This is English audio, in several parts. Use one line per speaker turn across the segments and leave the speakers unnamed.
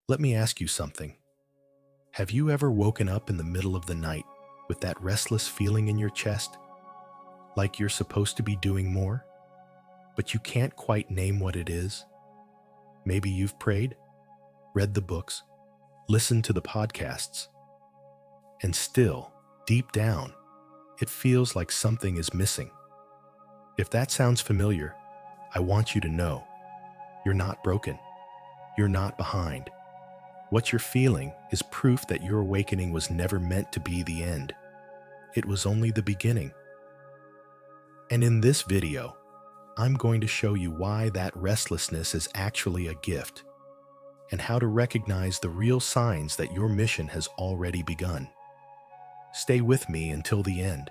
Let me ask you something. Have you ever woken up in the middle of the night with that restless feeling in your chest, like you're supposed to be doing more, but you can't quite name what it is? Maybe you've prayed, read the books, listened to the podcasts, and still, deep down, it feels like something is missing. If that sounds familiar, I want you to know you're not broken. You're not behind. What you're feeling is proof that your awakening was never meant to be the end. It was only the beginning. And in this video, I'm going to show you why that restlessness is actually a gift and how to recognize the real signs that your mission has already begun. Stay with me until the end,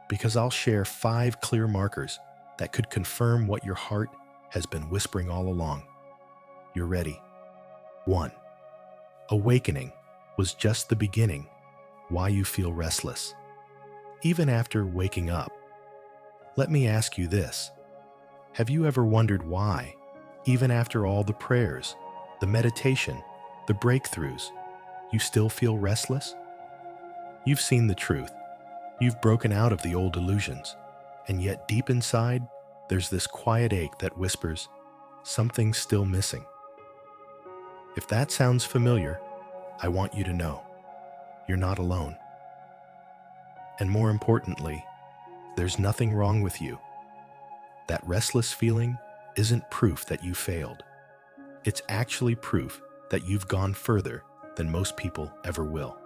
because I'll share 5 clear markers that could confirm what your heart has been whispering all along. You're ready. 1. Awakening was just the beginning. Why you feel restless. Even after waking up, let me ask you this. Have you ever wondered why, even after all the prayers, the meditation, the breakthroughs, you still feel restless? You've seen the truth. You've broken out of the old illusions, and yet deep inside, there's this quiet ache that whispers, something's still missing. If that sounds familiar, I want you to know, you're not alone. And more importantly, there's nothing wrong with you. That restless feeling isn't proof that you failed. It's actually proof that you've gone further than most people ever will.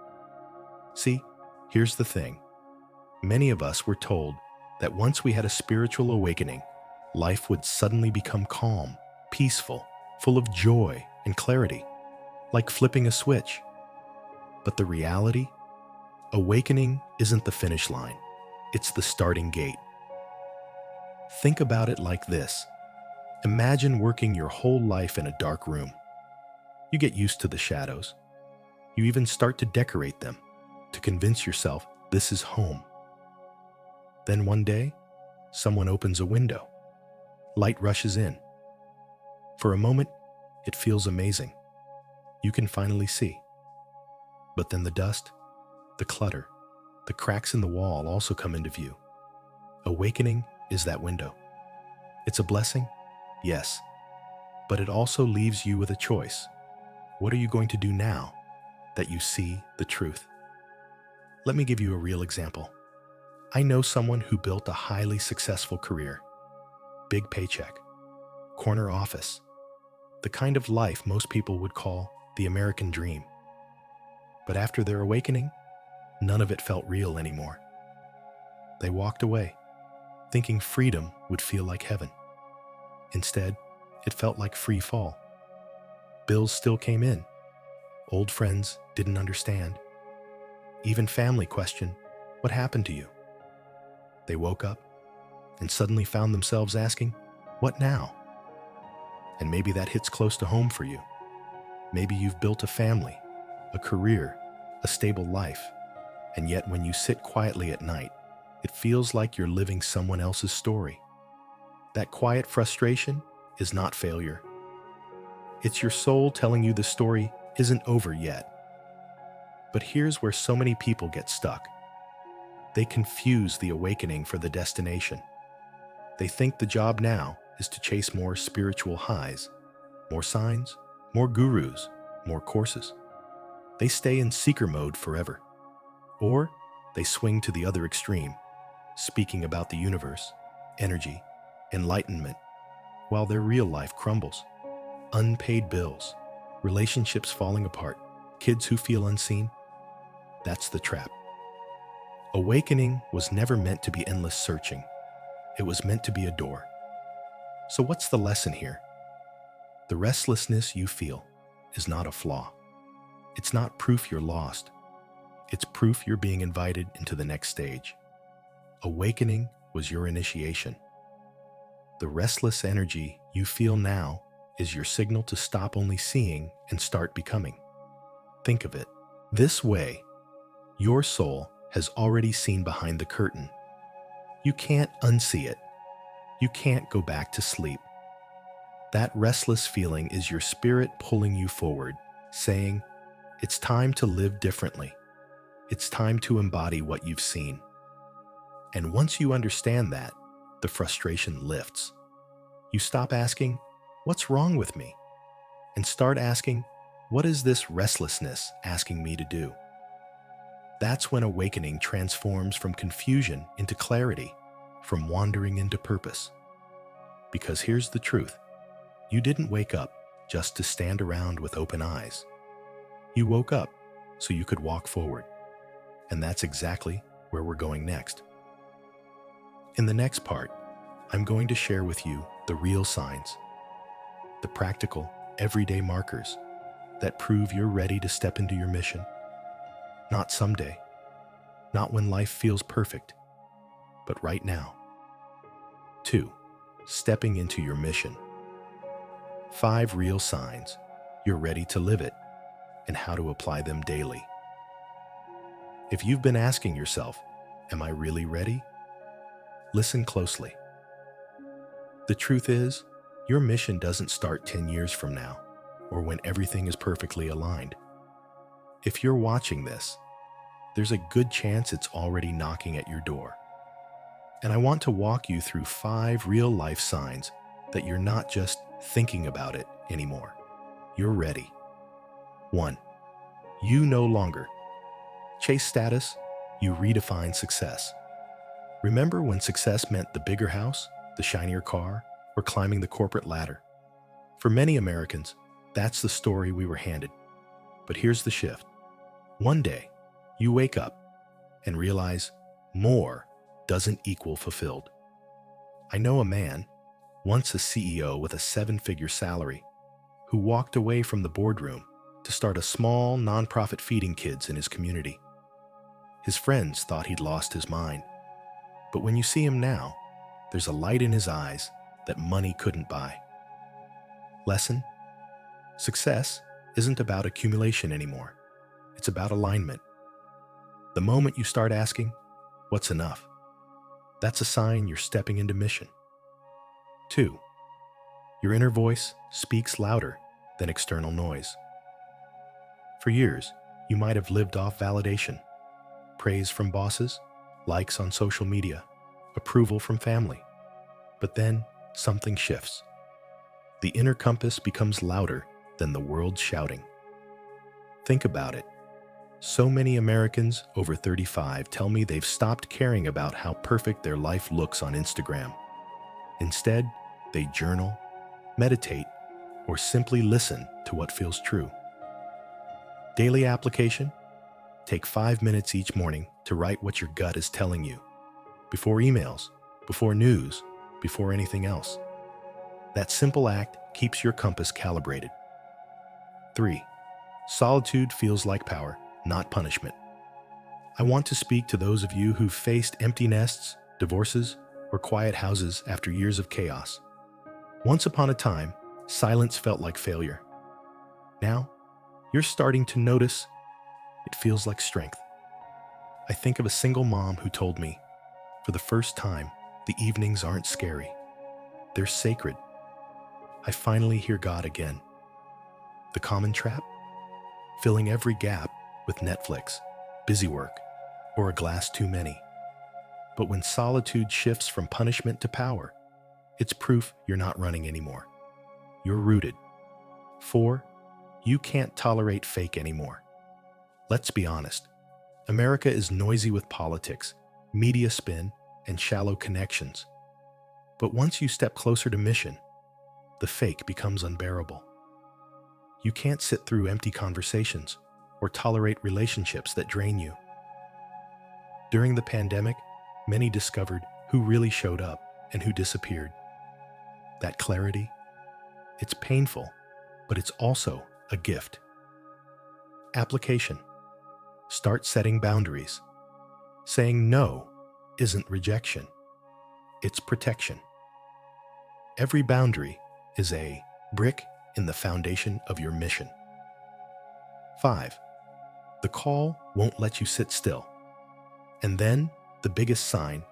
See, here's the thing. Many of us were told that once we had a spiritual awakening, life would suddenly become calm, peaceful, full of joy and clarity, like flipping a switch. But the reality? Awakening isn't the finish line. It's the starting gate. Think about it like this. Imagine working your whole life in a dark room. You get used to the shadows. You even start to decorate them to convince yourself this is home. Then one day, someone opens a window. Light rushes in. For a moment, it feels amazing. You can finally see. But then the dust, the clutter, the cracks in the wall also come into view. Awakening is that window. It's a blessing, yes, but it also leaves you with a choice. What are you going to do now that you see the truth? Let me give you a real example. I know someone who built a highly successful career. Big paycheck, corner office, the kind of life most people would call the American dream. But after their awakening, none of it felt real anymore. They walked away, thinking freedom would feel like heaven. Instead, it felt like free fall. Bills still came in. Old friends didn't understand. Even family questioned, what happened to you? They woke up and suddenly found themselves asking, what now? And maybe that hits close to home for you. Maybe you've built a family, a career, a stable life, and yet when you sit quietly at night, it feels like you're living someone else's story. That quiet frustration is not failure. It's your soul telling you the story isn't over yet. But here's where so many people get stuck. They confuse the awakening for the destination. They think the job now is to chase more spiritual highs, more signs, more gurus, more courses. They stay in seeker mode forever. Or they swing to the other extreme, speaking about the universe, energy, enlightenment, while their real life crumbles. Unpaid bills, relationships falling apart, kids who feel unseen. That's the trap. Awakening was never meant to be endless searching. It was meant to be a door. So what's the lesson here? The restlessness you feel is not a flaw. It's not proof you're lost. It's proof you're being invited into the next stage. Awakening was your initiation. The restless energy you feel now is your signal to stop only seeing and start becoming. Think of it this way. Your soul has already seen behind the curtain. You can't unsee it. You can't go back to sleep. That restless feeling is your spirit pulling you forward, saying, "It's time to live differently. It's time to embody what you've seen." And once you understand that, the frustration lifts. You stop asking, "What's wrong with me?" and start asking, "What is this restlessness asking me to do?" That's when awakening transforms from confusion into clarity, from wandering into purpose. Because here's the truth: you didn't wake up just to stand around with open eyes. You woke up so you could walk forward. And that's exactly where we're going next. In the next part, I'm going to share with you the real signs, the practical, everyday markers that prove you're ready to step into your mission. Not someday, not when life feels perfect, but right now. 2. Stepping into your mission. 5 real signs you're ready to live it and how to apply them daily. If you've been asking yourself, "Am I really ready?" Listen closely. The truth is, your mission doesn't start 10 years from now or when everything is perfectly aligned. If you're watching this, there's a good chance it's already knocking at your door. And I want to walk you through 5 real-life signs that you're not just thinking about it anymore. You're ready. 1. You no longer chase status, you redefine success. Remember when success meant the bigger house, the shinier car, or climbing the corporate ladder? For many Americans, that's the story we were handed. But here's the shift. One day, you wake up and realize more doesn't equal fulfilled. I know a man, once a CEO with a 7-figure salary, who walked away from the boardroom to start a small nonprofit feeding kids in his community. His friends thought he'd lost his mind. But when you see him now, there's a light in his eyes that money couldn't buy. Lesson: success isn't about accumulation anymore. It's about alignment. The moment you start asking, "What's enough?" that's a sign you're stepping into mission. 2. Your inner voice speaks louder than external noise. For years, you might have lived off validation, praise from bosses, likes on social media, approval from family. But then something shifts. The inner compass becomes louder than the world shouting. Think about it. So many Americans over 35 tell me they've stopped caring about how perfect their life looks on Instagram. Instead, they journal, meditate, or simply listen to what feels true. Daily application: take 5 minutes each morning to write what your gut is telling you. Before emails, before news, before anything else. That simple act keeps your compass calibrated. 3. Solitude feels like power, not punishment. I want to speak to those of you who've faced empty nests, divorces, or quiet houses after years of chaos. Once upon a time, silence felt like failure. Now, you're starting to notice it feels like strength. I think of a single mom who told me, for the first time, the evenings aren't scary. They're sacred. I finally hear God again. The common trap? Filling every gap with Netflix, busy work, or a glass too many. But when solitude shifts from punishment to power, it's proof you're not running anymore. You're rooted. 4. You can't tolerate fake anymore. Let's be honest. America is noisy with politics, media spin, and shallow connections. But once you step closer to mission, the fake becomes unbearable. You can't sit through empty conversations or tolerate relationships that drain you. During the pandemic, many discovered who really showed up and who disappeared. That clarity, it's painful, but it's also a gift. Application: start setting boundaries. Saying no isn't rejection, it's protection. Every boundary is a brick in the foundation of your mission. 5. The call won't let you sit still. And then, the biggest sign: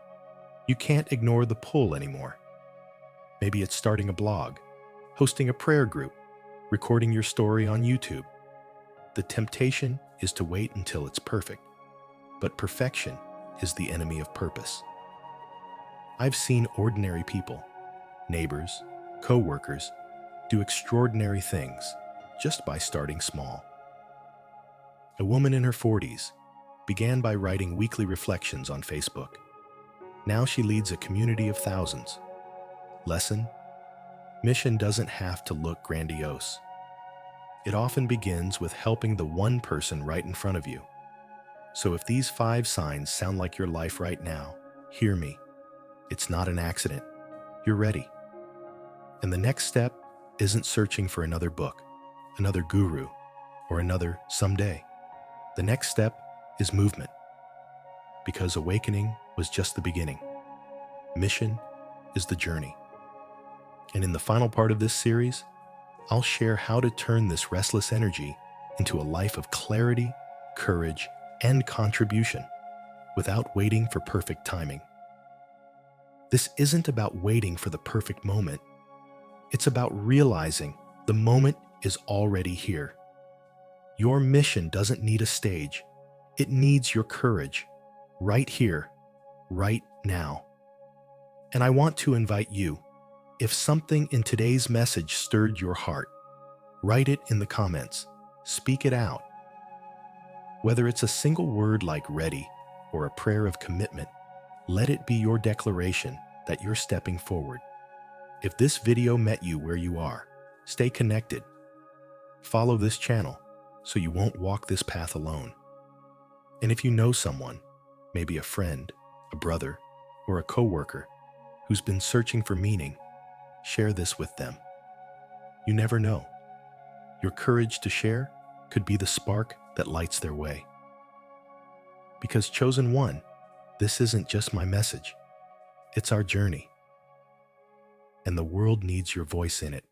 you can't ignore the pull anymore. Maybe it's starting a blog, hosting a prayer group, recording your story on YouTube, The temptation is to wait until it's perfect, but perfection is the enemy of purpose. I've seen ordinary people, neighbors, co-workers, do extraordinary things just by starting small. A woman in her 40s began by writing weekly reflections on Facebook. Now she leads a community of thousands. Lesson: mission doesn't have to look grandiose. It often begins with helping the one person right in front of you. So if these 5 signs sound like your life right now, hear me. It's not an accident. You're ready. And the next step isn't searching for another book, another guru, or another someday. The next step is movement. Because awakening was just the beginning. Mission is the journey. And in the final part of this series, I'll share how to turn this restless energy into a life of clarity, courage, and contribution without waiting for perfect timing. This isn't about waiting for the perfect moment. It's about realizing the moment is already here. Your mission doesn't need a stage. It needs your courage, right here, right now. And I want to invite you, if something in today's message stirred your heart, write it in the comments. Speak it out. Whether it's a single word like ready or a prayer of commitment, let it be your declaration that you're stepping forward. If this video met you where you are, stay connected. Follow this channel so you won't walk this path alone. And if you know someone, maybe a friend, a brother, or a coworker who's been searching for meaning, share this with them. You never know. Your courage to share could be the spark that lights their way. Because Chosen One, this isn't just my message. It's our journey. And the world needs your voice in it.